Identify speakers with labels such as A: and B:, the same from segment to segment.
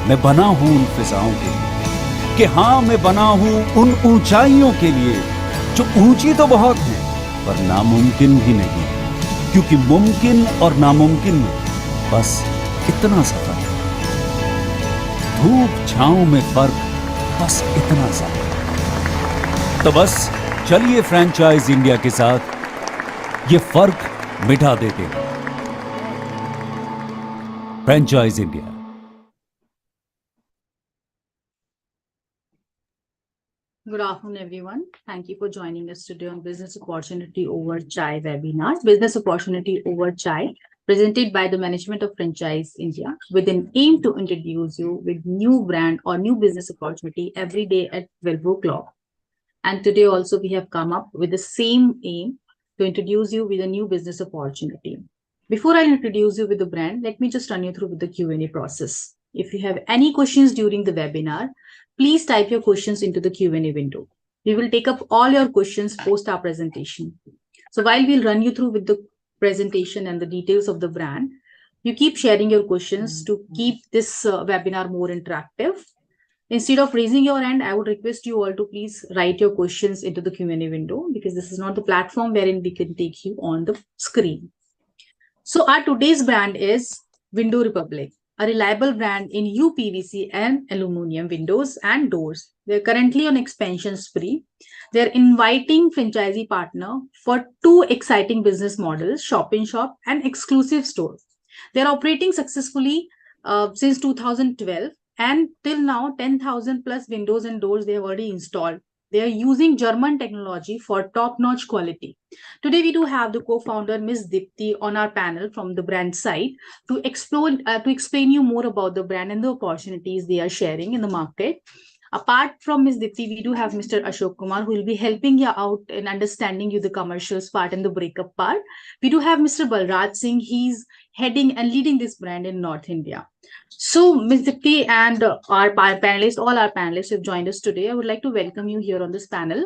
A: मैं बना हूं उन फिजाओं के लिए, कि हाँ मैं बना हूं उन ऊंचाइयों के लिए जो ऊंची तो बहुत है पर नामुमकिन भी नहीं, क्योंकि मुमकिन और नामुमकिन में बस इतना सा फर्क है, धूप छांव में फर्क बस इतना सा। तो बस चलिए फ्रेंचाइज इंडिया के साथ ये फर्क मिटा देते हैं। Franchise India.
B: Good afternoon, everyone. Thank you for joining us today on Business Opportunity Over Chai webinar. Business Opportunity Over Chai, presented by the management of Franchise India, with an aim to introduce you with new brand or new business opportunity every day at 12 o'clock. And today also we have come up with the same aim to introduce you with a new business opportunity. Before I introduce you with the brand, let me just run you through with the Q&A process. If you have any questions during the webinar, please type your questions into the Q&A window. We will take up all your questions post our presentation. So while we'll run you through with the presentation and the details of the brand, you keep sharing your questions to keep this webinar more interactive. Instead of raising your hand, I would request you all to please write your questions into the Q&A window, because this is not the platform wherein we can take you on the screen. So our today's brand is WindowRepublic, a reliable brand in uPVC and aluminum windows and doors. They're currently on expansion spree. They're inviting franchisee partner for 2 exciting business models, shop-in-shop and exclusive store. They're operating successfully since 2012, and till now 10,000 plus windows and doors they have already installed. They are using German technology for top-notch quality. Today, we do have the co-founder, Ms. Dipti, on our panel from the brand side to explain you more about the brand and the opportunities they are sharing in the market. Apart from Ms. Dipti, we do have Mr. Ashok Kumar, who will be helping you out in understanding you the commercials part and the breakup part. We do have Mr. Balraj Singh. He's heading and leading this brand in North India. So, Ms. Dipti and our panelists, all our panelists who have joined us today, I would like to welcome you here on this panel.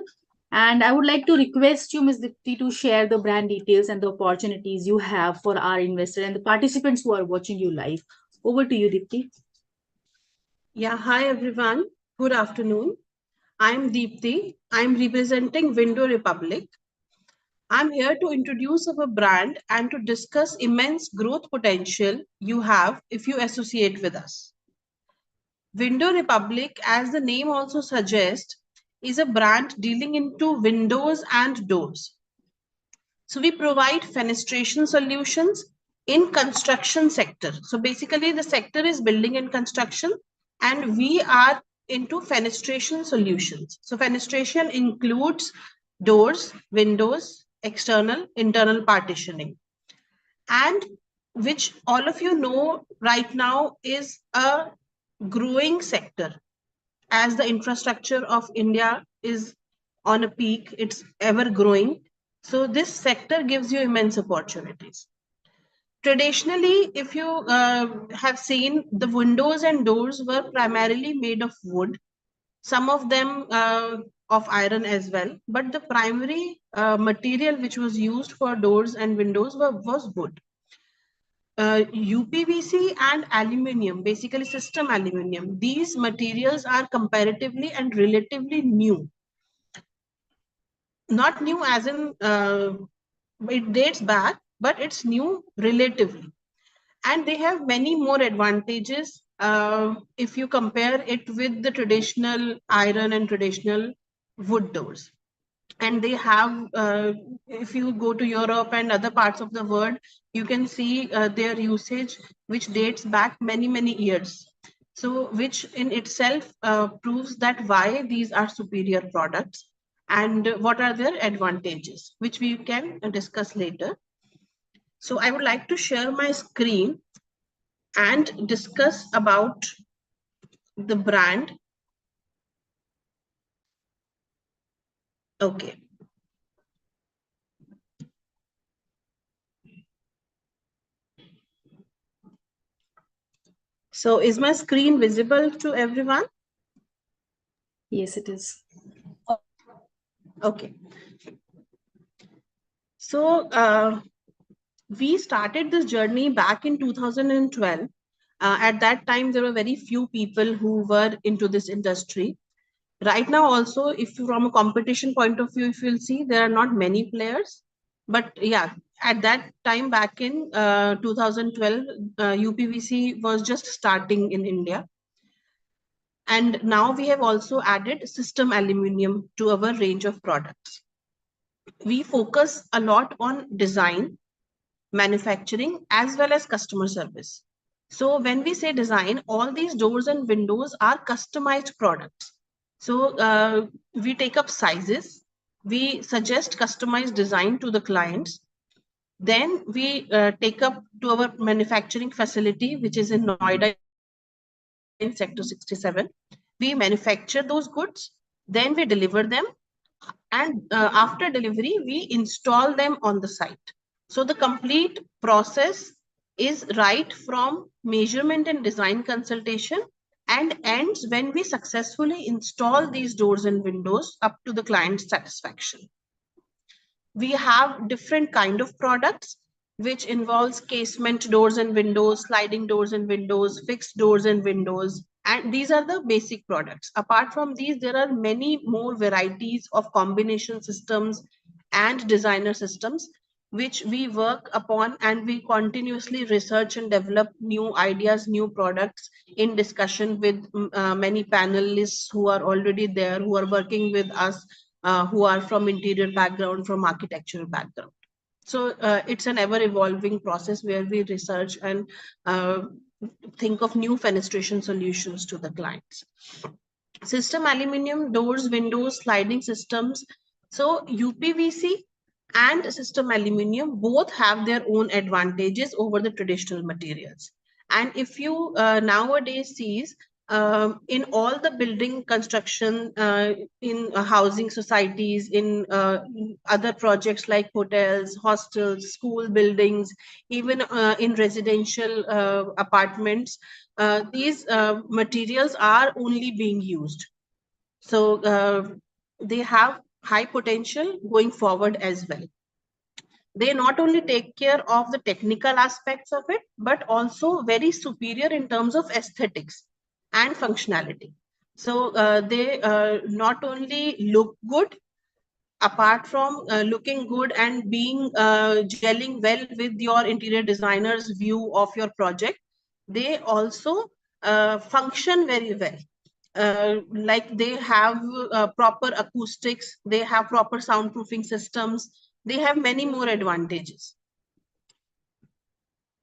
B: And I would like to request you, Ms. Dipti, to share the brand details and the opportunities you have for our investor and the participants who are watching you live. Over to you, Dipti.
C: Yeah, hi everyone. Good afternoon. I'm Deepthi. I'm representing WindowRepublic. I'm here to introduce our brand and to discuss immense growth potential you have if you associate with us. WindowRepublic, as the name also suggests, is a brand dealing into windows and doors. So we provide fenestration solutions in construction sector. So basically the sector is building and construction, and we are into fenestration solutions. So fenestration includes doors, windows, external, internal partitioning, and which all of you know right now is a growing sector. As the infrastructure of India is on a peak, it's ever growing. So this sector gives you immense opportunities. Traditionally, if you have seen, the windows and doors were primarily made of wood, some of them of iron as well, but the primary material which was used for doors and windows was wood. uPVC and aluminium, basically system aluminium, these materials are comparatively and relatively new. Not new as in it dates back, but it's new relatively. And they have many more advantages if you compare it with the traditional iron and traditional wood doors. And they have, if you go to Europe and other parts of the world, you can see their usage, which dates back many, many years. So which in itself proves that why these are superior products and what are their advantages, which we can discuss later. So I would like to share my screen and discuss about the brand. Okay. So is my screen visible to everyone?
B: Yes, it is.
C: Okay. So we started this journey back in 2012 At that time, there were very few people who were into this industry. Right now also, if you, from a competition point of view, if you'll see, there are not many players. But yeah, at that time back in 2012, uPVC was just starting in India. And now we have also added system aluminium to our range of products. We focus a lot on design, manufacturing, as well as customer service. So when we say design, all these doors and windows are customized products. So we take up sizes, we suggest customized design to the clients. Then we take up to our manufacturing facility, which is in Noida in Sector 67. We manufacture those goods, then we deliver them. And after delivery, we install them on the site. So the complete process is right from measurement and design consultation and ends when we successfully install these doors and windows up to the client's satisfaction. We have different kind of products which involves casement doors and windows, sliding doors and windows, fixed doors and windows, and these are the basic products. Apart from these, there are many more varieties of combination systems and designer systems which we work upon, and we continuously research and develop new ideas, new products in discussion with many panelists who are already there, who are working with us, who are from interior background, from architectural background. So it's an ever evolving process where we research and think of new fenestration solutions to the clients. System aluminium, doors, windows, sliding systems. So uPVC and system aluminium both have their own advantages over the traditional materials. And if you nowadays sees, in all the building construction, in housing societies, in other projects like hotels, hostels, school buildings, even in residential apartments, these materials are only being used. So they have high potential going forward as well. They not only take care of the technical aspects of it, but also very superior in terms of aesthetics and functionality. So they not only look good, apart from looking good and being gelling well with your interior designer's view of your project, they also function very well. Like they have proper acoustics, they have proper soundproofing systems, they have many more advantages.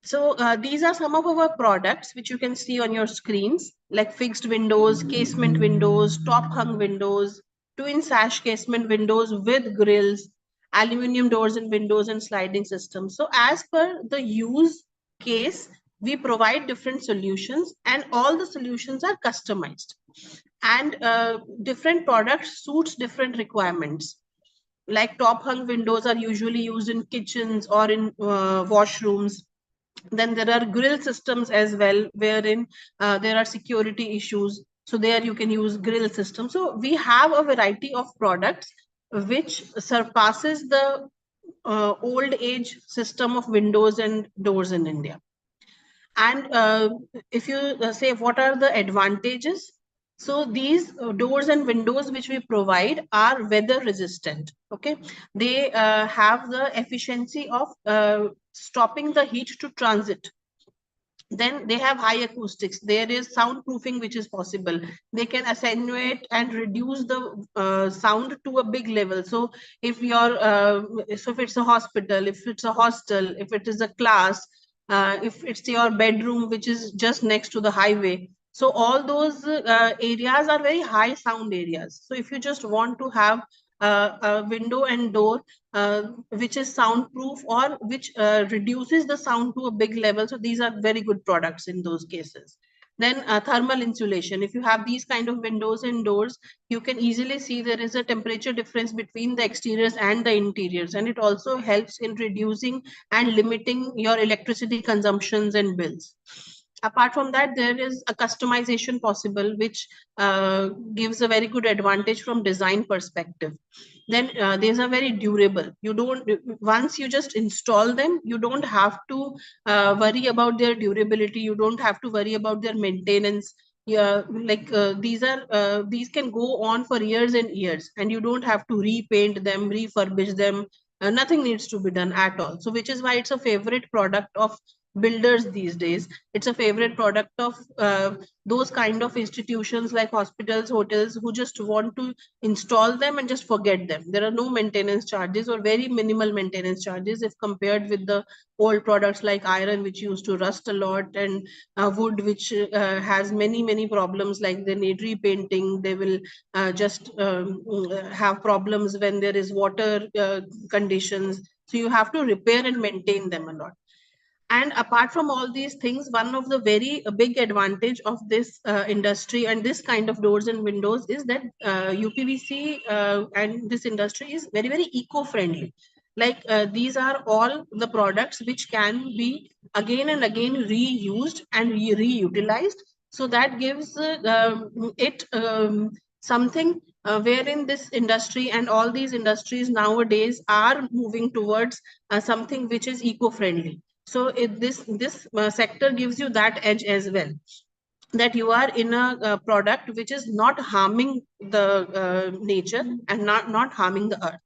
C: So these are some of our products which you can see on your screens, like fixed windows, casement windows, top hung windows, twin sash casement windows with grills, aluminium doors and windows, and sliding systems. So as per the use case, we provide different solutions, and all the solutions are customized. And different products suits different requirements. Like top hung windows are usually used in kitchens or in washrooms. Then there are grill systems as well, wherein there are security issues. So there you can use grill systems. So we have a variety of products which surpasses the old age system of windows and doors in India. And if you say what are the advantages, so these doors and windows which we provide are weather resistant. Okay, they have the efficiency of stopping the heat to transit. Then they have high acoustics. There is soundproofing which is possible. They can attenuate and reduce the sound to a big level. So if you're so if it's a hospital, if it's a hostel, if it is a class, if it's your bedroom which is just next to the highway, so all those areas are very high sound areas. So if you just want to have a window and door which is soundproof, or which reduces the sound to a big level, so these are very good products in those cases. Then thermal insulation. If you have these kind of windows and doors, you can easily see there is a temperature difference between the exteriors and the interiors, and it also helps in reducing and limiting your electricity consumptions and bills. Apart from that, there is a customization possible, which gives a very good advantage from design perspective. Then these are very durable. You don't, once you just install them, you don't have to worry about their durability. You don't have to worry about their maintenance. Yeah, like these can go on for years and years, and you don't have to repaint them, refurbish them. Nothing needs to be done at all. So which is why it's a favorite product of builders these days. It's a favorite product of those kind of institutions like hospitals, hotels, who just want to install them and just forget them. There are no maintenance charges or very minimal maintenance charges if compared with the old products like iron, which used to rust a lot, and wood, which has many problems, like they need repainting. They will just have problems when there is water conditions. So you have to repair and maintain them a lot. And apart from all these things, one of the very big advantage of this industry and this kind of doors and windows is that uPVC and this industry is very eco-friendly. Like these are all the products which can be again and again reused and reutilized. So that gives it something wherein this industry and all these industries nowadays are moving towards something which is eco-friendly. So this sector gives you that edge as well, that you are in a product which is not harming the nature and not harming the earth.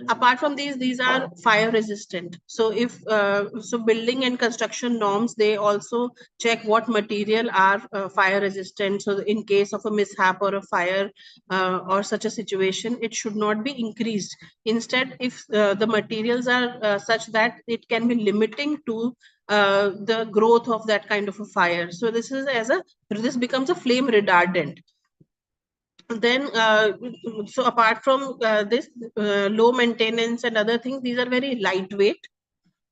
C: Apart from these are fire resistant. So if so building and construction norms, they also check what material are fire resistant. So in case of a mishap or a fire or such a situation, it should not be increased. Instead, if the materials are such that it can be limiting to the growth of that kind of a fire. So this becomes a flame retardant. Then so apart from this low maintenance and other things, these are very lightweight.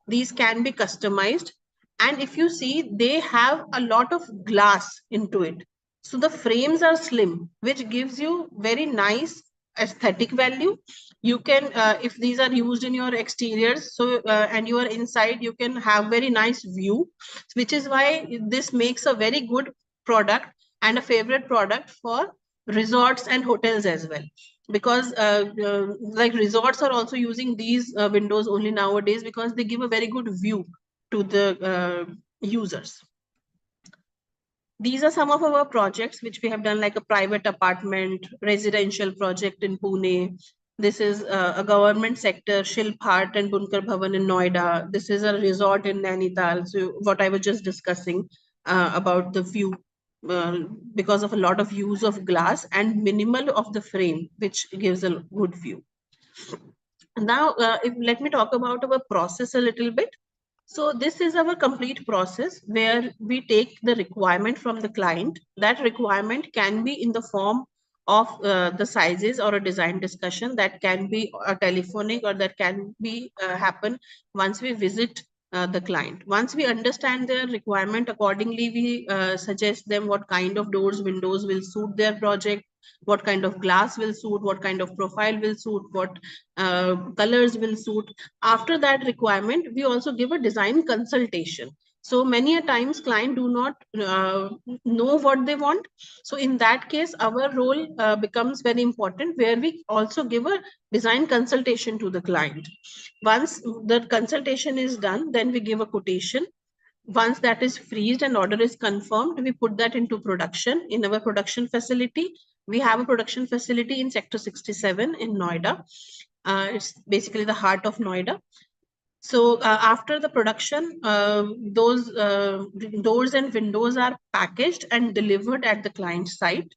C: These can be customized, and if you see, they have a lot of glass into it. So the frames are slim, which gives you very nice aesthetic value. You can if these are used in your exteriors, so and you are inside, you can have very nice view, which is why this makes a very good product and a favorite product for resorts and hotels as well, because like resorts are also using these windows only nowadays, because they give a very good view to the users. These are some of our projects which we have done, like a private apartment residential project in Pune. This is a government sector, Shilphat and Bunkar Bhavan in Noida. This is a resort in Nainital. So what I was just discussing about the view, because of a lot of use of glass and minimal of the frame, which gives a good view. Now, let me talk about our process a little bit. So this is our complete process where we take the requirement from the client. That requirement can be in the form of the sizes or a design discussion, that can be a telephonic, or that can be happen once we visit the client. Once we understand their requirement, accordingly we suggest them what kind of doors, windows will suit their project, what kind of glass will suit, what kind of profile will suit, what colors will suit. After that requirement, we also give a design consultation. So many a times client do not know what they want. So in that case, our role becomes very important, where we also give a design consultation to the client. Once the consultation is done, then we give a quotation. Once that is freezed and order is confirmed, we put that into production in our production facility. We have a production facility in Sector 67 in Noida. It's basically the heart of Noida. So after the production, those doors and windows are packaged and delivered at the client site.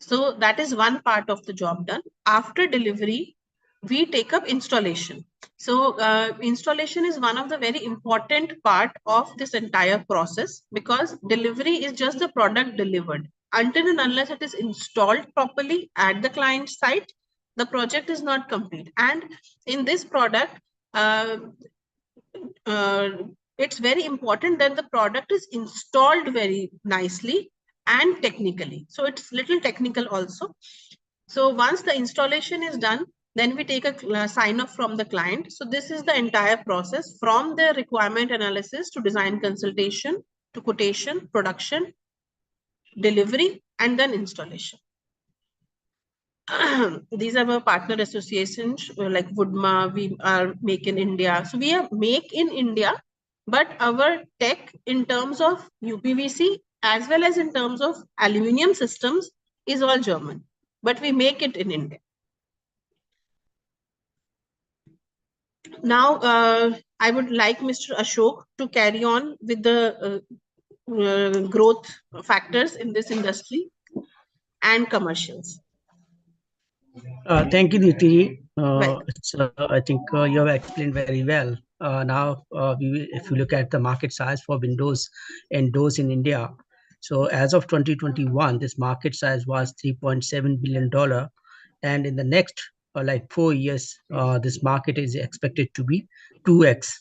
C: So that is one part of the job done. After delivery, we take up installation. So installation is one of the very important part of this entire process, because delivery is just the product delivered. Until and unless it is installed properly at the client site, the project is not complete. And in this product, it's very important that the product is installed very nicely and technically. So it's little technical also. So once the installation is done, then we take a sign off from the client. So this is the entire process, from the requirement analysis to design consultation to quotation, production, delivery, and then installation. These are our partner associations like Woodma, we are Make in India. So we are Make in India, but our tech in terms of uPVC as well as in terms of aluminium systems is all German, but we make it in India. Now, I would like Mr. Ashok to carry on with the growth factors in this industry and commercials.
D: Thank you, Niti. I think you have explained very well. Now, if you look at the market size for windows and doors in India, so as of 2021, this market size was $3.7 billion. And in the next like 4 years, this market is expected to be 2x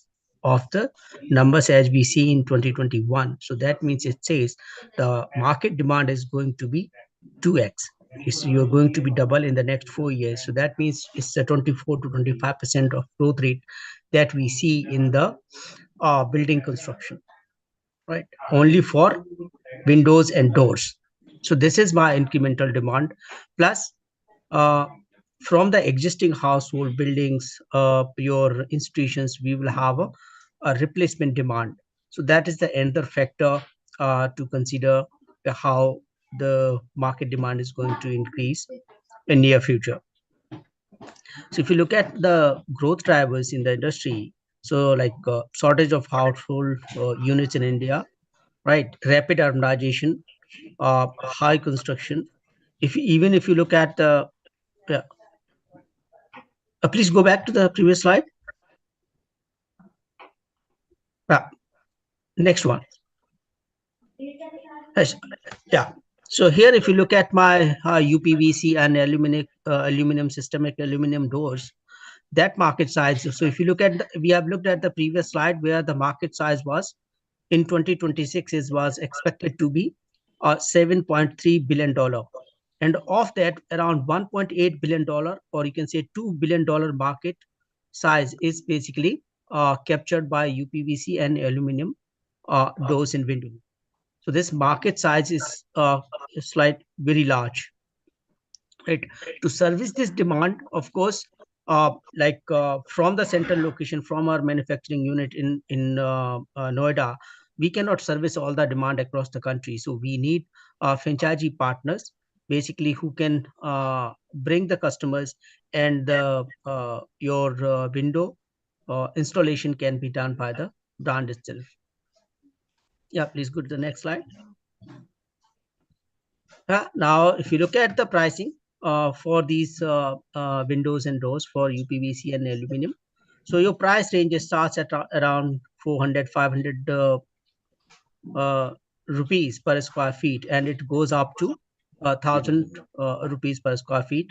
D: of the numbers as we see in 2021. So that means it says the market demand is going to be 2x. You're going to be double in the next 4 years. So that means it's a 24 to 25% of growth rate that we see in the building construction, right? Only for windows and doors. So this is my incremental demand. Plus, from the existing household buildings, your institutions, we will have a replacement demand. So that is the another factor to consider how the market demand is going to increase in near future. So if you look at the growth drivers in the industry, so like shortage of household units in India, right? Rapid urbanization, high construction. Even if you look at the, please go back to the previous slide. Next one. Yes. Yeah. So here, if you look at my uPVC and aluminum systemic aluminum doors, that market size. So if you look at, we have looked at the previous slide where the market size was in 2026 was expected to be $7.3 billion. And of that, around $1.8 billion, or you can say $2 billion market size is basically captured by uPVC and aluminum doors and windows. So this market size is very large, right? To service this demand, of course, from the central location, from our manufacturing unit in Noida, we cannot service all the demand across the country. So we need franchisee partners, basically, who can bring the customers, and your window installation can be done by the brand itself. Yeah, please go to the next slide. Now, if you look at the pricing for these windows and doors for uPVC and aluminum, so your price range starts at around 400, 500 rupees per square feet, and it goes up to 1,000 rupees per square feet,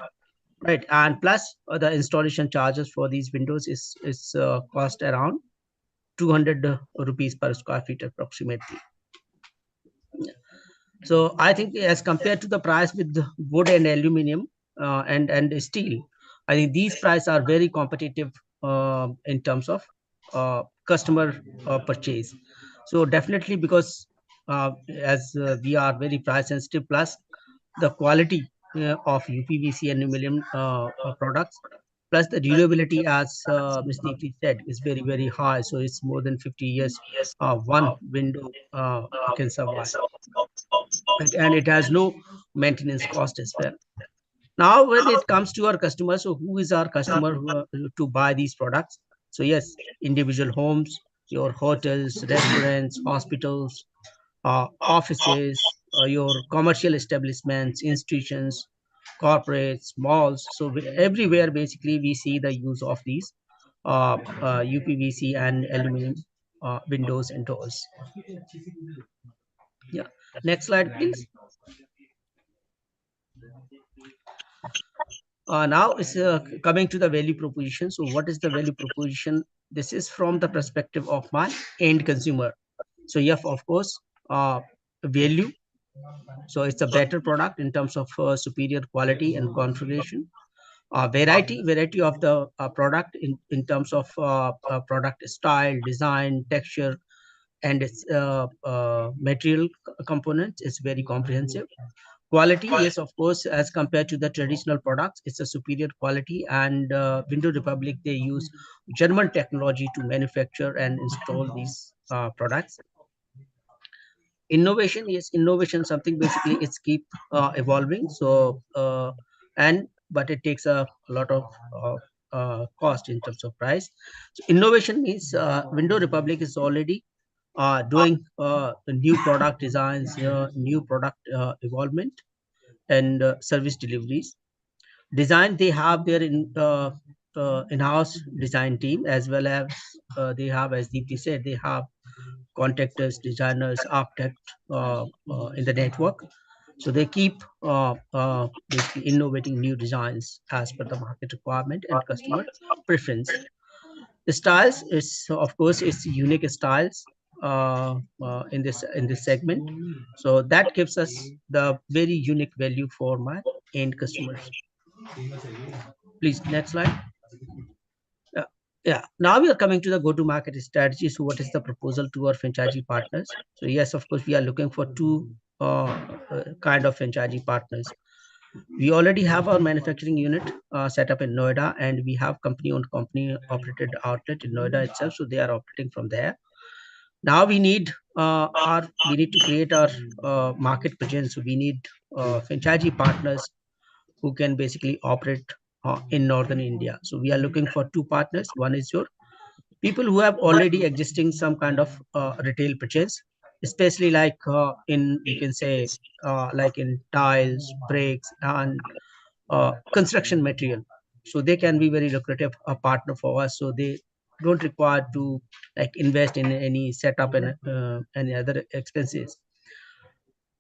D: right? And plus the installation charges for these windows is cost around 200 rupees per square feet approximately. So I think as compared to the price with wood and aluminum and steel, I think these prices are very competitive in terms of customer purchase. So definitely, because as we are very price sensitive, plus the quality of uPVC and aluminum products, plus the durability, as Ms. Neeti said, is very, very high. So it's more than 50 years. One window can survive, right? And it has no maintenance cost as well. Now, when it comes to our customers, so who is our customer to buy these products? So yes, individual homes, your hotels, restaurants, hospitals, offices, your commercial establishments, institutions, corporates, malls. So everywhere, basically, we see the use of these uPVC and aluminum windows and doors. Yeah. Next slide, please. Now it's coming to the value proposition. So what is the value proposition? This is from the perspective of my end consumer. So yes, of course, value. So it's a better product in terms of superior quality and configuration. Variety of the product in terms of product style, design, texture, and its material components is very comprehensive. Quality, yes, of course, as compared to the traditional products, it's a superior quality. And Window Republic, they use German technology to manufacture and install these products. Innovation, yes, innovation, something basically it's keep evolving. So and but it takes a lot of cost in terms of price. So innovation means Window Republic is already doing new product designs, new product evolvement, and service deliveries. Design, they have their in-house design team, as well as they have, as Deepti said, they have contractors, designers, architects in the network. So they keep basically innovating new designs as per the market requirement and customer preference. The styles is, of course, it's unique styles in this segment. So that gives us the very unique value for my end customers. Please, next slide. Yeah. Yeah. Now we are coming to the go-to-market strategy. So what is the proposal to our franchisee partners? So yes, of course, we are looking for two kind of franchisee partners. We already have our manufacturing unit set up in Noida, and we have company-owned, company-operated outlet in Noida itself. So they are operating from there. Now we need to create our market presence. So we need franchisee partners who can basically operate in northern India. So we are looking for two partners. One is your people who have already existing some kind of retail purchase, especially like in, you can say, like in tiles, bricks, and construction material. So they can be very lucrative a partner for us. So they don't require to like invest in any setup and any other expenses.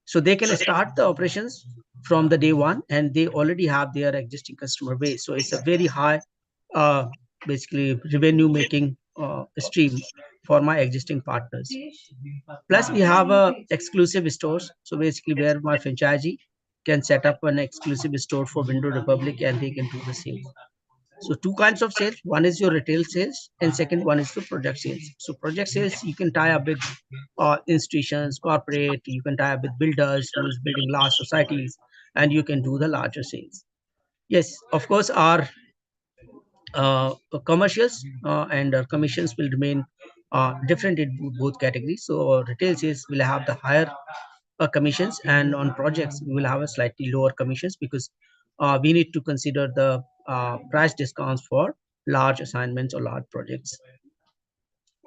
D: So they can start the operations from the day one, and they already have their existing customer base. So it's a very high, basically revenue making stream for my existing partners. Plus we have exclusive stores. So basically where my franchisee can set up an exclusive store for Window Republic, and they can do the same. So two kinds of sales. One is your retail sales, and second one is the project sales. So project sales, you can tie up with institutions, corporate. You can tie up with builders who is building large societies, and you can do the larger sales. Yes, of course, our commercials and our commissions will remain different in both categories. So retail sales will have the higher commissions, and on projects we will have a slightly lower commissions, because we need to consider the price discounts for large assignments or large projects.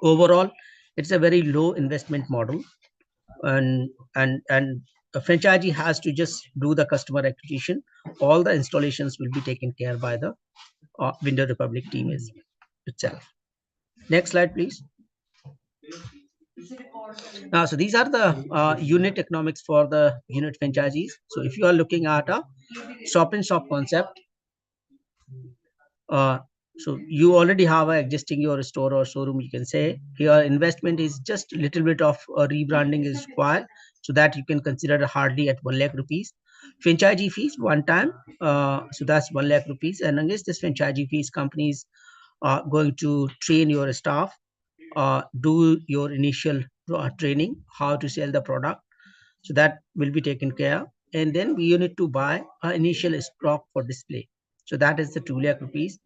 D: Overall, it's a very low investment model, and a franchisee has to just do the customer acquisition. All the installations will be taken care by the Window Republic team itself. Next slide, please. So these are the unit economics for the unit franchisees. So if you are looking at a shop in shop concept, so you already have a existing your store or showroom, you can say. Here investment is just a little bit of rebranding is required, so that you can consider hardly at 1 lakh rupees. Franchisee fees one time, so that's 1 lakh rupees, and against this franchisee fees, companies are going to train your staff, do your initial training, how to sell the product. So that will be taken care. And then you need to buy an initial stock for display. So that is the 2 lakh rupees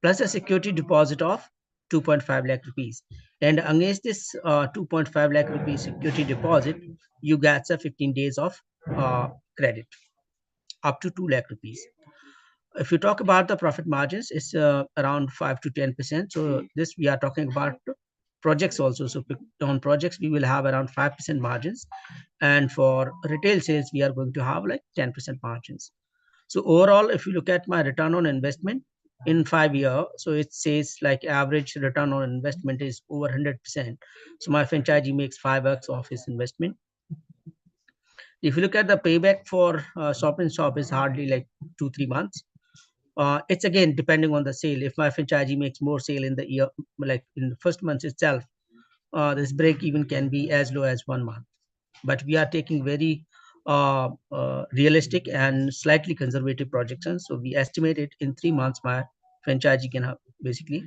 D: plus a security deposit of 2.5 lakh rupees. And against this 2.5 lakh rupees security deposit, you get 15 days of credit up to 2 lakh rupees. If you talk about the profit margins, it's around 5 to 10%. So this we are talking about projects also. So on projects, we will have around 5% margins. And for retail sales, we are going to have like 10% margins. So overall, if you look at my return on investment in 5 years, so it says like average return on investment is over 100%. So my franchisee makes 5x of his investment. If you look at the payback for shop in shop is hardly like 2-3 months. It's again depending on the sale. If my franchisee makes more sale in the year, like in the first month itself, this break even can be as low as 1 month. But we are taking very realistic and slightly conservative projections. So we estimate it in 3 months, my franchisee can basically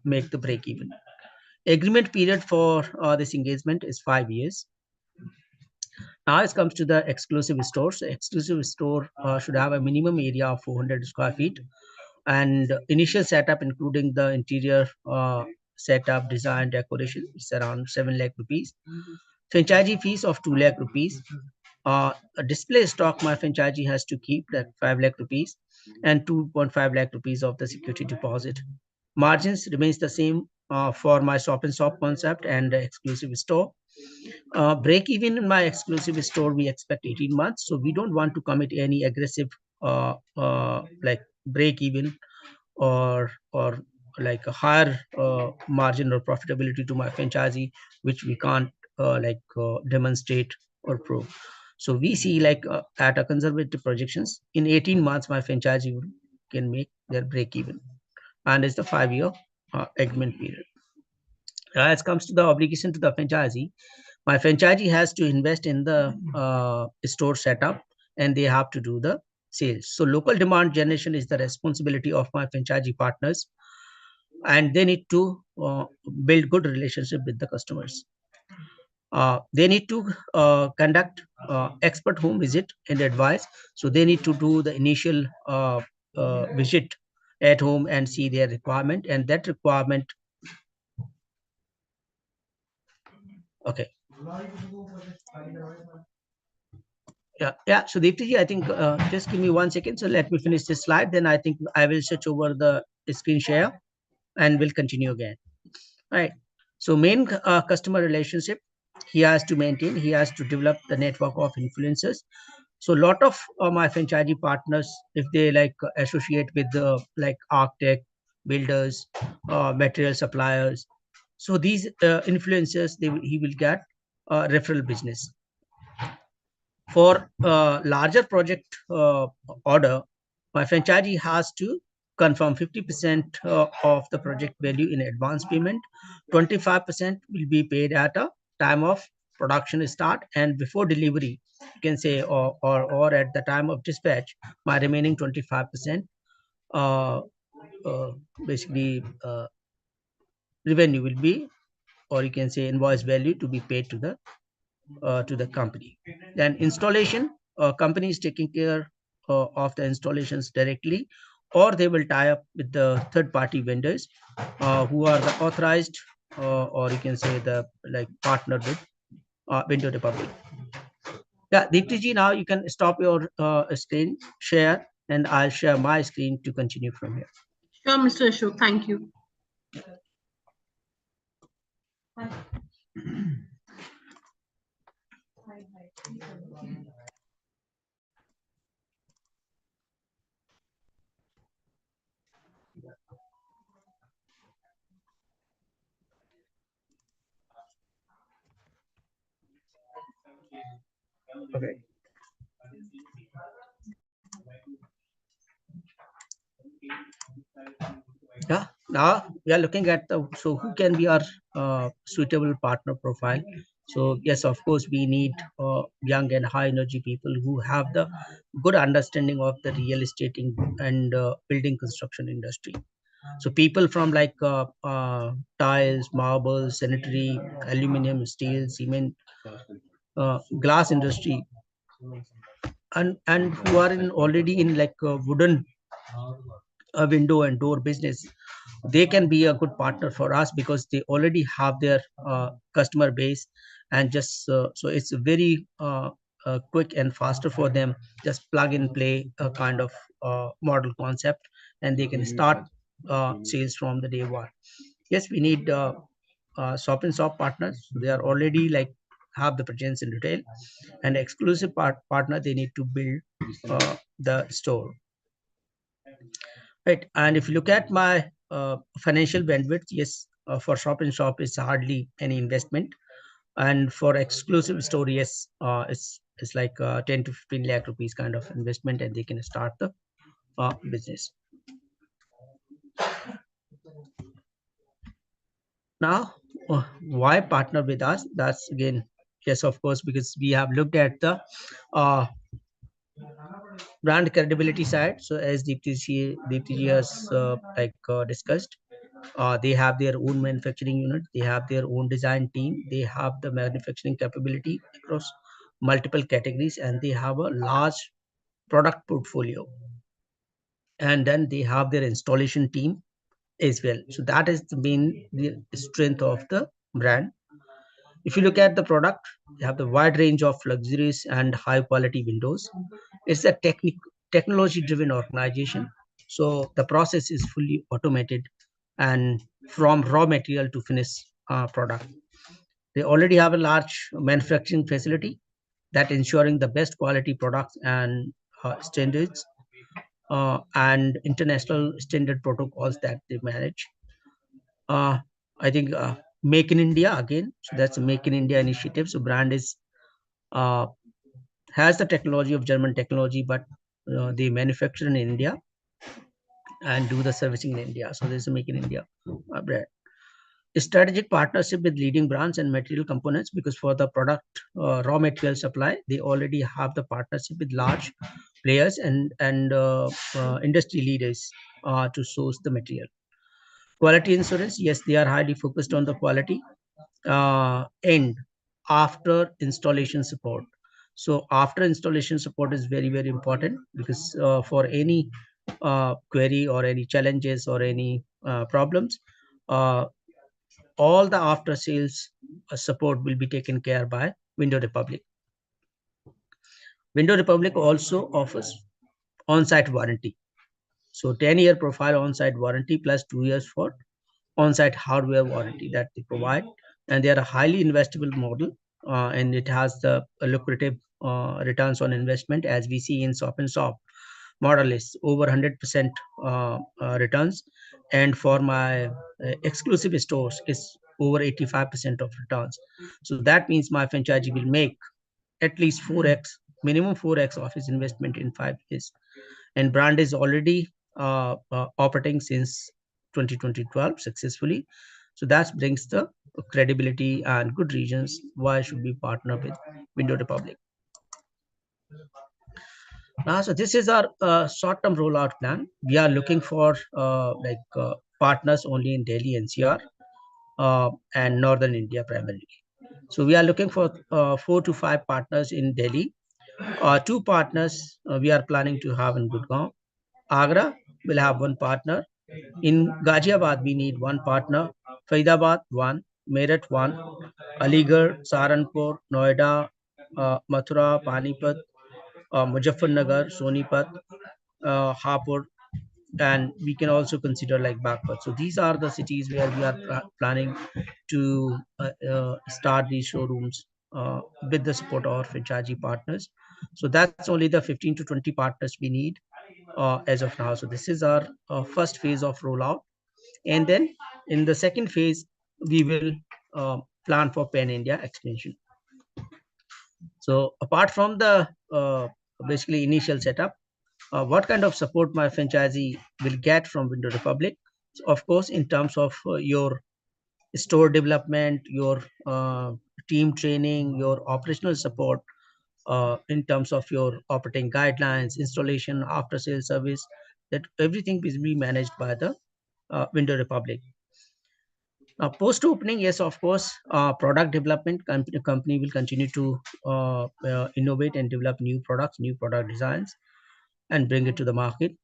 D: make the break even. Agreement period for this engagement is 5 years. Now it comes to the exclusive store. So exclusive store should have a minimum area of 400 square feet, and initial setup, including the interior setup, design, decoration, is around 7 lakh rupees. Franchisee fees of 2 lakh rupees. A display stock my franchisee has to keep, that 5 lakh rupees, and 2.5 lakh rupees of the security deposit. Margins remains the same for my shop and shop concept and the exclusive store. Break even in my exclusive store, we expect 18 months. So we don't want to commit any aggressive like break even or like a higher margin or profitability to my franchisee, which we can't demonstrate or prove. So we see like at a conservative projections, in 18 months my franchisee can make their break even, and it's the 5-year agreement period. As comes to the obligation to the franchisee, my franchisee has to invest in the store setup, and they have to do the sales. So local demand generation is the responsibility of my franchisee partners, and they need to build good relationship with the customers. They need to conduct expert home visit and advice. So they need to do the initial visit at home and see their requirement, and that requirement. Okay. Yeah. So Deepti, I think just give me 1 second. So let me finish this slide. Then I think I will switch over the screen share and we'll continue again. All right. So main customer relationship he has to maintain. He has to develop the network of influencers. So a lot of my franchisee partners, if they like associate with the like architect, builders, material suppliers, so these influencers, he will get referral business. For larger project order, my franchisee has to confirm 50% of the project value in advance payment. 25% will be paid at a time of production start, and before delivery, you can say, or at the time of dispatch, my remaining 25% uh, uh, basically revenue will be, or you can say invoice value to be paid to the company. Then installation, company is taking care of the installations directly, or they will tie up with the third party vendors who are the authorized or you can say the like partner with WindowRepublic. Yeah, Deepti ji, now you can stop your screen share, and I'll share my screen to continue from here.
C: Sure, Mr. Ashok. Thank you.
D: Okay. Yeah, now we are looking at the, so who can be our suitable partner profile. So yes, of course we need young and high energy people who have the good understanding of the real estate and building construction industry. So people from like tiles, marble, sanitary, aluminum, steel, cement, glass industry, and who are in already in like wooden window and door business. They can be a good partner for us because they already have their customer base, and just so it's very quick and faster for them. Just plug and play a kind of model concept, and they can start sales from the day one. Yes, we need shop and shop partners. They are already like have the presence in retail, and exclusive partner, they need to build the store. Right. And if you look at my financial bandwidth, yes, for shop and shop, it's hardly any investment. And for exclusive store, yes, it's like 10 to 15 lakh rupees kind of investment, and they can start the business. Now, why partner with us? That's again, yes, of course, because we have looked at the brand credibility side. So as Deepti has discussed, They have their own manufacturing unit, they have their own design team, they have the manufacturing capability across multiple categories, and they have a large product portfolio. And then they have their installation team as well. So that is the main strength of the brand. If you look at the product, you have the wide range of luxurious and high quality windows. It's a technology driven organization. So the process is fully automated, and from raw material to finished product. They already have a large manufacturing facility that ensuring the best quality products and standards and international standard protocols that they manage. I think Make in India again. So that's a Make in India initiative. So brand is uh, has the technology of German technology, but they manufacture in India and do the servicing in India. So there's a Make in India brand. A strategic partnership with leading brands and material components, because for the product raw material supply, they already have the partnership with large players and industry leaders to source the material. Quality insurance, yes, they are highly focused on the quality and after installation support. So after installation support is very, very important, because for any query or any challenges or any problems, uh, all the after sales support will be taken care by WindowRepublic. WindowRepublic also offers on-site warranty. So 10-year profile on-site warranty plus 2 years for on-site hardware warranty that they provide. And they are a highly investable model, and it has the lucrative returns on investment, as we see in shop and shop model is over 100% returns, and for my exclusive stores is over 85% of returns. So that means my franchisee will make at least 4x, minimum 4x of his investment in 5 years. And brand is already operating since 2012 successfully. So that brings the credibility and good reasons why should we partner with WindowRepublic. So this is our short-term rollout plan. We are looking for partners only in Delhi NCR and Northern India primarily. So we are looking for 4 to 5 partners in Delhi. 2 partners we are planning to have in Gurugram. Agra will have 1 partner. In Ghaziabad, we need 1 partner. Faridabad, 1. Meerut, 1. Aligarh, Saharanpur, Noida, Mathura, Panipat, Muzaffarnagar, Sonipat, Hapur, and we can also consider like Bagpat. So these are the cities where we are planning to start these showrooms with the support of our franchisee partners. So that's only the 15 to 20 partners we need as of now. So this is our first phase of rollout. And then in the second phase, we will plan for pan-India expansion. So apart from the basically initial setup, what kind of support my franchisee will get from WindowRepublic? So of course, in terms of your store development, your team training, your operational support, in terms of your operating guidelines, installation, after sales service, that everything will be managed by the WindowRepublic. Now, post opening, yes, of course, product development company will continue to innovate and develop new products, new product designs, and bring it to the market.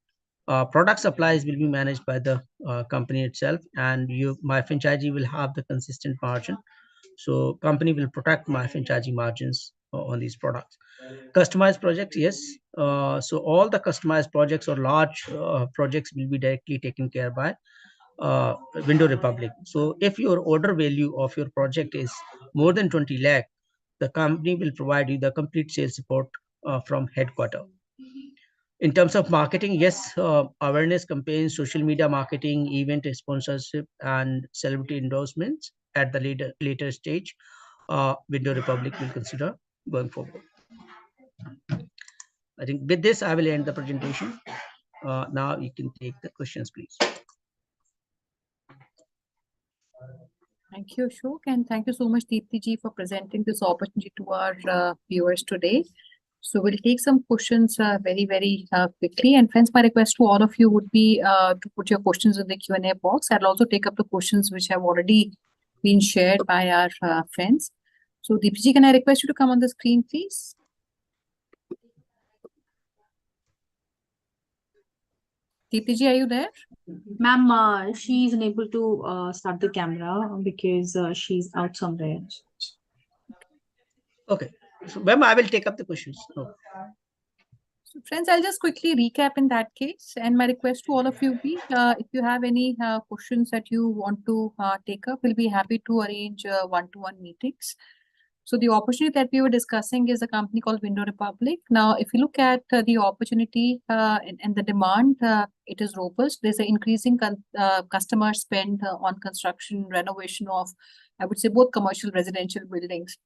D: Product supplies will be managed by the company itself, and my franchisee will have the consistent margin. So company will protect my franchisee margins on these products. Customized projects, yes. So all the customized projects or large projects will be directly taken care by WindowRepublic. So if your order value of your project is more than 20 lakh, the company will provide you the complete sales support from headquarters. In terms of marketing, yes, awareness campaigns, social media marketing, event sponsorship, and celebrity endorsements at the later stage, WindowRepublic will consider going forward. I think with this, I will end the presentation. Now you can take the questions, please.
B: Thank you, Ashok, and thank you so much, Deepti ji, for presenting this opportunity to our viewers today.
E: So we'll take some questions very quickly. And friends, my request to all of you would be to put your questions in the Q&A box. I'll also take up the questions which have already been shared by our friends. So Deepji, can I request you to come on the screen, please? Deepji, are you there?
B: Ma'am, she is unable to start the camera because she's out somewhere.
D: Okay. So, ma'am, I will take up the questions. Oh.
E: So friends, I'll just quickly recap in that case. And my request to all of you be, if you have any questions that you want to take up, we'll be happy to arrange one-to-one meetings. So the opportunity that we were discussing is a company called WindowRepublic. Now, if you look at the opportunity and the demand, it is robust. There's an increasing customer spend on construction, renovation of, I would say, both commercial, residential buildings,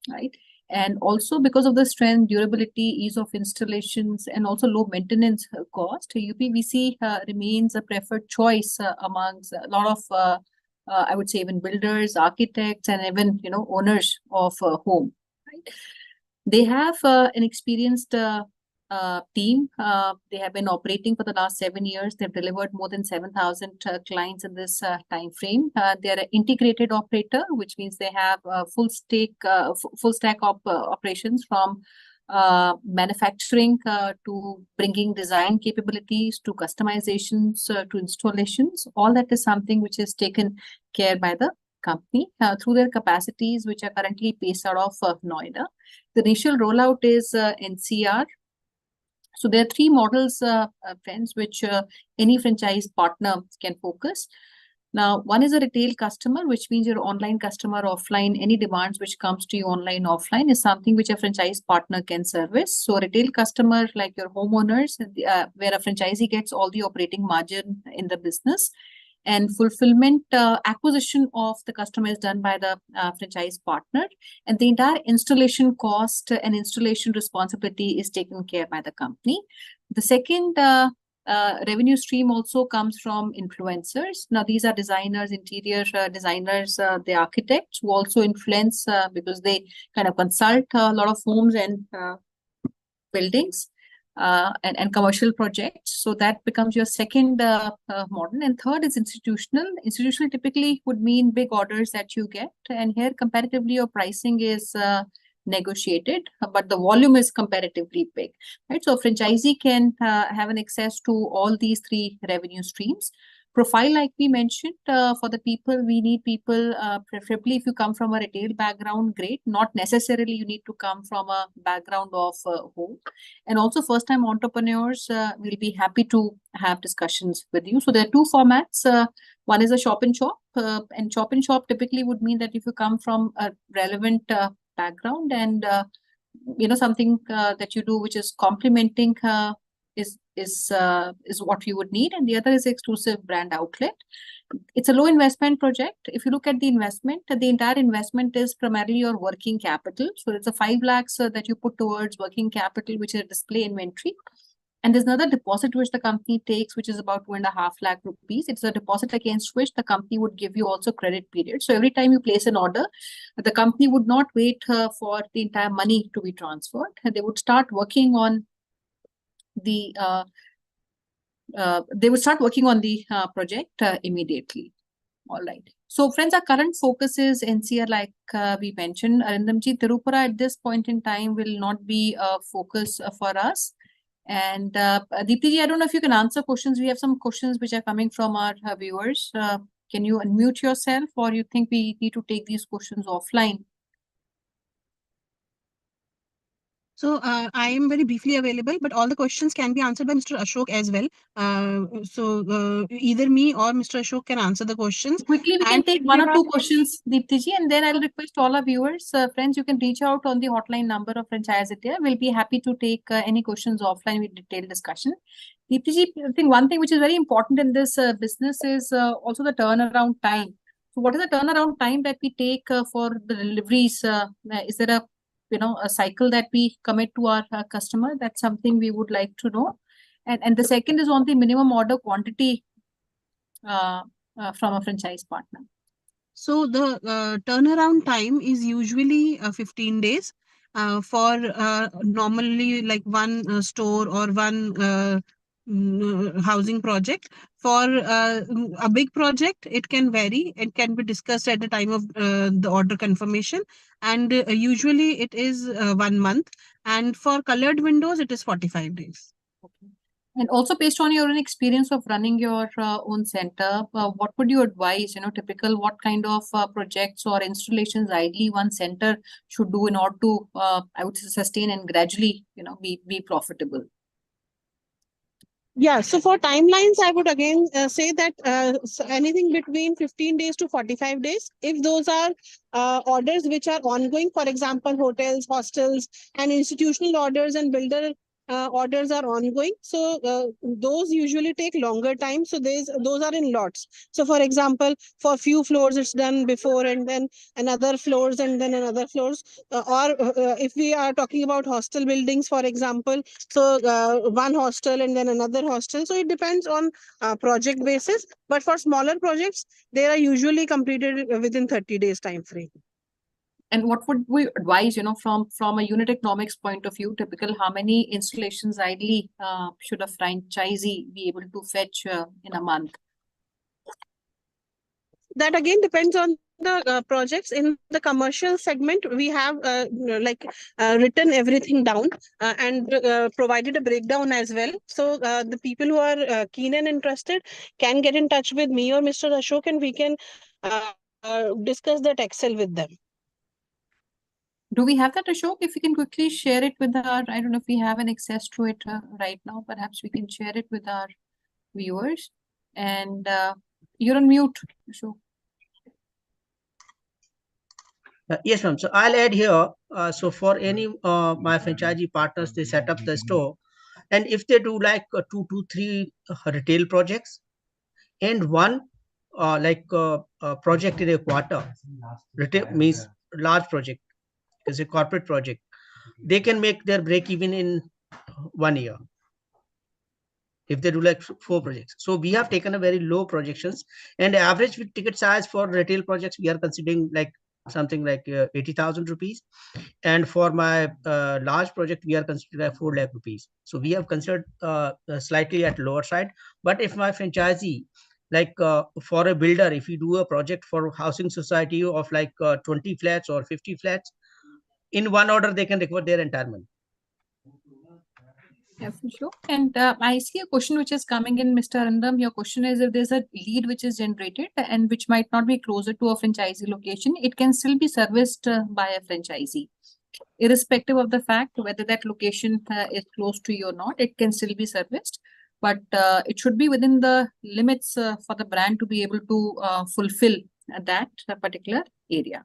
E: right? And also because of the strength, durability, ease of installations, and also low maintenance cost, uPVC remains a preferred choice amongst a lot of I would say even builders, architects, and even owners of a home. Right? They have an experienced team. They have been operating for the last 7 years. They've delivered more than 7,000 clients in this time frame. They're an integrated operator, which means they have full stack operations from manufacturing to bringing design capabilities to customizations to installations. All that is something which is taken care by the company through their capacities, which are currently based out of Noida. The initial rollout is NCR. So there are 3 models, friends, which any franchise partner can focus. Now, one is a retail customer, which means your online customer, offline, any demands which comes to you online, offline is something which a franchise partner can service. So retail customer, like your homeowners, where a franchisee gets all the operating margin in the business, and fulfillment acquisition of the customer is done by the franchise partner, and the entire installation cost and installation responsibility is taken care by the company. The second revenue stream also comes from influencers. Now, these are designers, interior designers, the architects who also influence because they kind of consult a lot of homes and buildings and commercial projects. So that becomes your second model. And third is institutional. Institutional typically would mean big orders that you get. And here comparatively your pricing is negotiated, but the volume is comparatively big, right? So a franchisee can have an access to all these 3 revenue streams. Profile, like we mentioned, for the people, we need people, preferably if you come from a retail background, great. Not necessarily you need to come from a background of home. And also first-time entrepreneurs, we'll be happy to have discussions with you. So there are 2 formats. One is a shop and shop, and shop and shop typically would mean that if you come from a relevant background and something that you do which is complementing is what you would need. And the other is exclusive brand outlet. It's a low investment project. If you look at the investment, the entire investment is primarily your working capital. So it's a 5 lakhs that you put towards working capital, which is display inventory. And there's another deposit which the company takes, which is about 2.5 lakh rupees. It's a deposit against which the company would give you also credit period. So every time you place an order, the company would not wait for the entire money to be transferred. They would start working on the project immediately. All right. So friends, our current focus is NCR, like we mentioned. Arindamji, Tirupura at this point in time will not be a focus for us. And Deepti, I don't know if you can answer questions. We have some questions which are coming from our viewers. Can you unmute yourself, or you think we need to take these questions offline?
C: So I am very briefly available, but all the questions can be answered by Mr. Ashok as well. So either me or Mr. Ashok can answer the questions.
E: Quickly, we can take 1 or 2 questions, Deepti ji, and then I'll request all our viewers, friends, you can reach out on the hotline number of Franchise India. We'll be happy to take any questions offline with detailed discussion. Deepti ji, I think one thing which is very important in this business is also the turnaround time. So what is the turnaround time that we take for the deliveries? Is there a cycle that we commit to our customer? That's something we would like to know. And the second is on the minimum order quantity from a franchise partner.
C: So the turnaround time is usually 15 days. for normally like one store or one housing project. For a big project, it can vary. It can be discussed at the time of the order confirmation, and usually it is 1 month. And for colored windows, it is 45 days.
E: And also based on your own experience of running your own center, what would you advise, typical what kind of projects or installations ideally one center should do in order to, I would say, sustain and gradually, be profitable?
C: Yeah, so for timelines, I would again say that anything between 15 days to 45 days. If those are orders which are ongoing, for example, hotels, hostels, and institutional orders and builder orders are ongoing. So those usually take longer time. So those are in lots. So for example, for few floors, it's done before and then another floors and then another floors. Or if we are talking about hostel buildings, for example, so one hostel and then another hostel. So it depends on project basis. But for smaller projects, they are usually completed within 30 days time frame.
E: And what would we advise, from a unit economics point of view, typical how many installations ideally should a franchisee be able to fetch in a month?
C: That again depends on the projects. In the commercial segment, we have written everything down and provided a breakdown as well. So the people who are keen and interested can get in touch with me or Mr. Ashok, and we can discuss that Excel with them.
E: Do we have that, Ashok? If we can quickly share it with our, I don't know if we have an access to it right now, perhaps we can share it with our viewers. And you're on mute, Ashok.
D: Yes, ma'am. So I'll add here. So for any my franchisee partners, they set up the store, and if they do like 2 to 3 retail projects and one project in a quarter, retail means large project, is a corporate project, they can make their break even in 1 year if they do like 4 projects. So we have taken a very low projections, and average with ticket size for retail projects we are considering like something like 80,000 rupees, and for my large project we are considering like 4 lakh rupees. So we have considered slightly at lower side. But if my franchisee, like for a builder, if you do a project for housing society of like 20 flats or 50 flats, in one order they can recover their entire money.
E: Yeah, for sure. And I see a question which is coming in, Mr. Arindam. Your question is, if there's a lead which is generated and which might not be closer to a franchisee location, it can still be serviced by a franchisee. Irrespective of the fact whether that location is close to you or not, it can still be serviced. But it should be within the limits for the brand to be able to fulfill that particular area.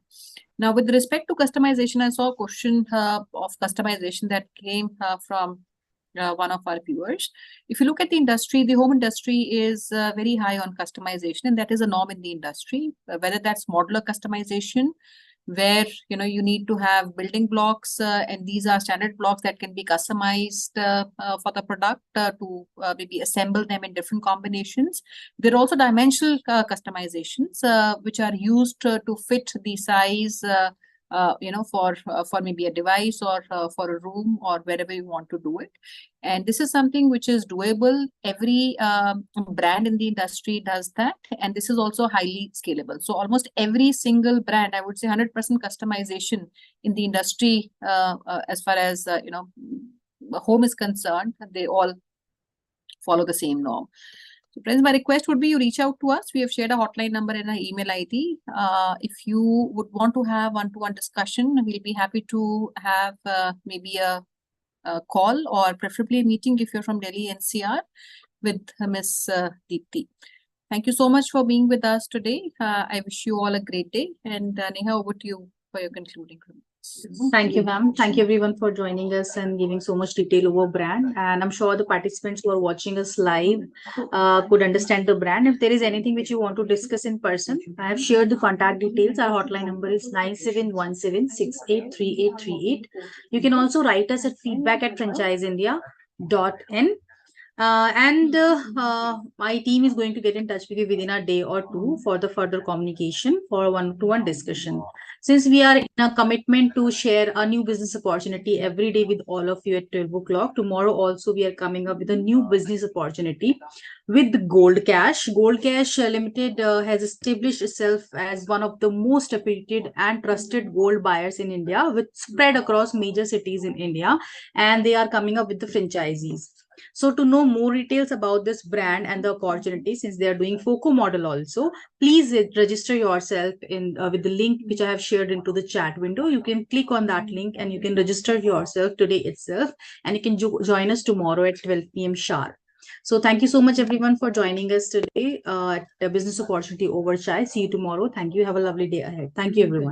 E: Now, with respect to customization, I saw a question of customization that came from one of our viewers. If you look at the industry, the home industry is very high on customization, and that is a norm in the industry, whether that's modular customization, where you need to have building blocks, and these are standard blocks that can be customized for the product to maybe assemble them in different combinations. There are also dimensional customizations which are used to fit the size for maybe a device or for a room or wherever you want to do it. And this is something which is doable. Every brand in the industry does that. And this is also highly scalable. So almost every single brand, I would say 100% customization in the industry as far as, home is concerned, they all follow the same norm. So friends, my request would be you reach out to us. We have shared a hotline number and an email ID. If you would want to have one-to-one discussion, we'll be happy to have maybe a call or preferably a meeting if you're from Delhi NCR with Ms. Deepti. Thank you so much for being with us today. I wish you all a great day. And Neha, over to you for your concluding remarks.
B: Thank you, ma'am. Thank you everyone for joining us and giving so much detail over brand. And I'm sure the participants who are watching us live could understand the brand. If there is anything which you want to discuss in person, I have shared the contact details. Our hotline number is 9717683838. You can also write us at feedback@franchiseindia.in. My team is going to get in touch with you within a day or two for the further communication for a one-to-one discussion. Since we are in a commitment to share a new business opportunity every day with all of you at 12 o'clock, tomorrow also we are coming up with a new business opportunity with Gold Cash. Gold Cash Limited has established itself as one of the most reputed and trusted gold buyers in India, with spread across major cities in India, and they are coming up with the franchisees. So to know more details about this brand and the opportunity, since they are doing FOCO model also, please register yourself in with the link which I have shared into the chat window. You can click on that link and you can register yourself today itself, and you can join us tomorrow at 12 p.m. sharp. So thank you so much everyone for joining us today at the Business Opportunity Over Chai. See you tomorrow. Thank you. Have a lovely day ahead. Thank you everyone.